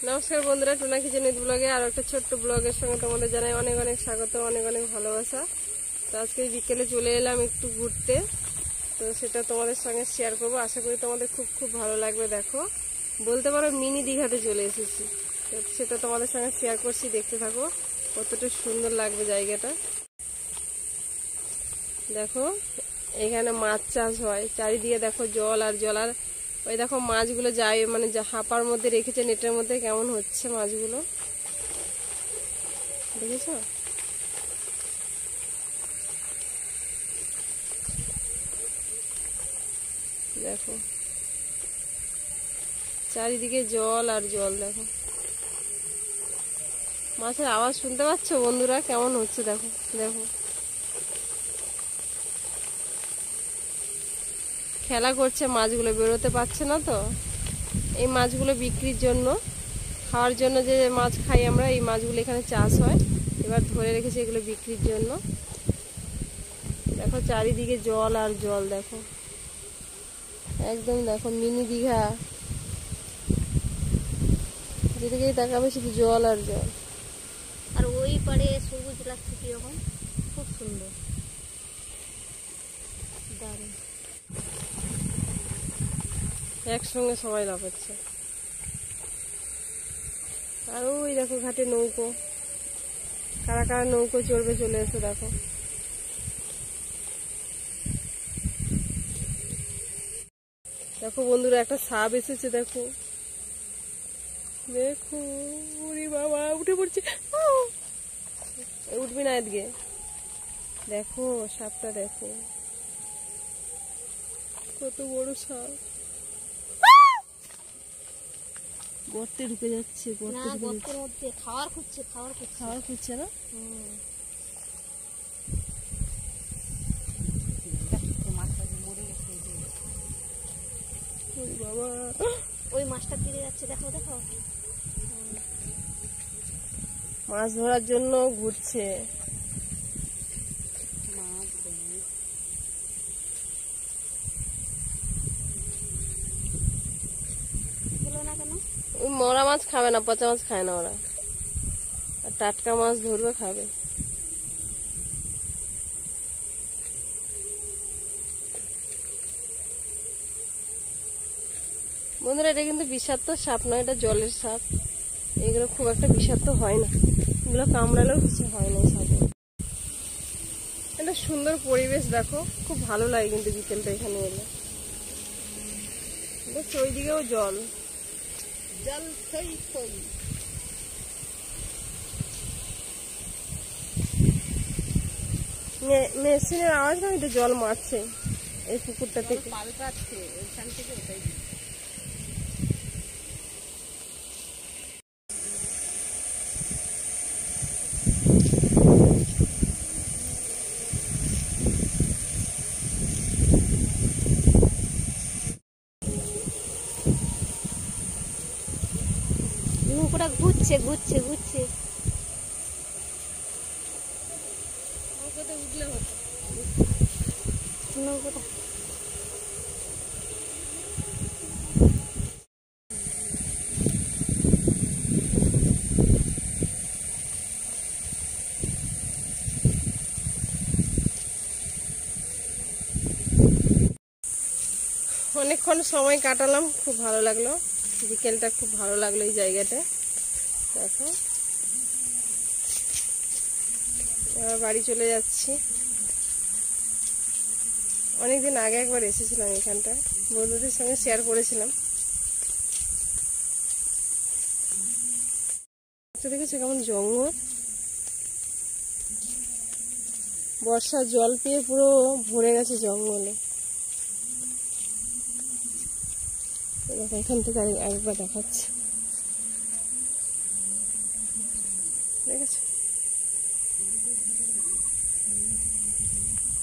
নমস্কার বন্ধুরা, tuna kitchen with ব্লগে আর একটা ছোট্ট ব্লগের সঙ্গে তোমাদের জানাই অনেক অনেক স্বাগত, অনেক অনেক ভালোবাসা। তো আজকে বিকেলে চলে এলাম একটু ঘুরতে, তো সেটা তোমাদের সঙ্গে শেয়ার করবো। আশা করি তোমাদের খুব খুব ভালো লাগবে। দেখো, বলতে পারো মিনি দীঘাতে চলে এসেছি, সেটা তোমাদের সঙ্গে শেয়ার করছি। দেখতে থাকো কতটা সুন্দর লাগবে জায়গাটা। দেখো এখানে মাছ চাষ হয়, চারিদিকে দেখো জল আর জল। আর ওই দেখো মাছগুলো যায়, মানে হাঁপার মধ্যে রেখেছে, নেটের মধ্যে কেমন হচ্ছে মাছগুলো, দেখেছো? দেখো চারিদিকে জল আর জল। দেখো মাছের আওয়াজ শুনতে পাচ্ছ বন্ধুরা? কেমন হচ্ছে দেখো। দেখো খেলা করছে মাছগুলো, বেরোতে পারছে না। তো এই মাছগুলো বিক্রির জন্য, খাওয়ার জন্য যে মাছ খাই আমরা, এই মাছগুলো এখানে চাষ হয়। এবার ধরে রেখেছে এগুলো বিক্রির জন্য। দেখো চারিদিকে জল আর জল। দেখো একদম, দেখো মিনি দীঘা, যেদিকেই তাকাবে শুধু জল আর জল। আর ওই পারে সবুজ লাগছে কিরকম, খুব সুন্দর, দারুণ। একসঙ্গে সবাই লাফাচ্ছে। আর ওই দেখো ঘাটে নৌকো, কারা কারা নৌকো চড়বে চলে এসো। দেখো দেখো বন্ধুরা, একটা সাপ এসেছে। দেখো দেখো, ওরে বাবা, উঠে পড়ছে। উঠবি না এদিকে। দেখো সাপটা, দেখো কত বড় সাপ। গর্তে ঢুকে যাচ্ছে, গর্তের মধ্যে খাবার খুঁজছে, খাবার খুঁজছে না? বাবা, ওই মাছটা তীরে যাচ্ছে, দেখো দেখো, মাছ ধরার জন্য ঘুরছে। না কেন? ওই মরা মাছ খাবে না, পচা মাছ খায় না ওরা, আর টাটকা মাছ ধরবে খাবে। বন্ধুরা, এটা কিন্তু বিষাক্ত সাপ নয়, এটা জলের সাপ। এগুলো খুব একটা বিষাক্ত হয় না, এগুলো কামড়ালেও কিছু হয় না। সাপে একটা সুন্দর পরিবেশ। দেখো খুব ভালো লাগে কিন্তু বিকেলটা এখানে এলে। দেখছো ওইদিকেও জল, জল থই থই। মেশিনের আওয়াজ না, এটা জল মারছে এই পুকুরটা থেকে। পাল্টাচ্ছে ওইখান থেকে, ওটাই নৌকোটা ঘুরছে ঘুরছে ঘুরছে। নৌকোতে উঠলে হতো। নৌকোটা অনেকক্ষণ সময় কাটালাম, খুব ভালো লাগলো। বিকেলটা খুব ভালো লাগলো এই জায়গাটা। দেখো এবার বাড়ি চলে যাচ্ছি। অনেকদিন আগে একবার এসেছিলাম এখানটা, বন্ধুদের সঙ্গে শেয়ার করেছিলাম। দেখেছো কেমন জঙ্গল, বর্ষার জল পেয়ে পুরো ভরে গেছে জঙ্গলে। এখান থেকে একবার দেখাচ্ছে, দেখেছো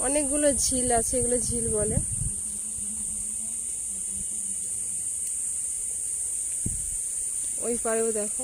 অনেকগুলো ঝিল আছে, এগুলো ঝিল বলে। ওই পারেও দেখো।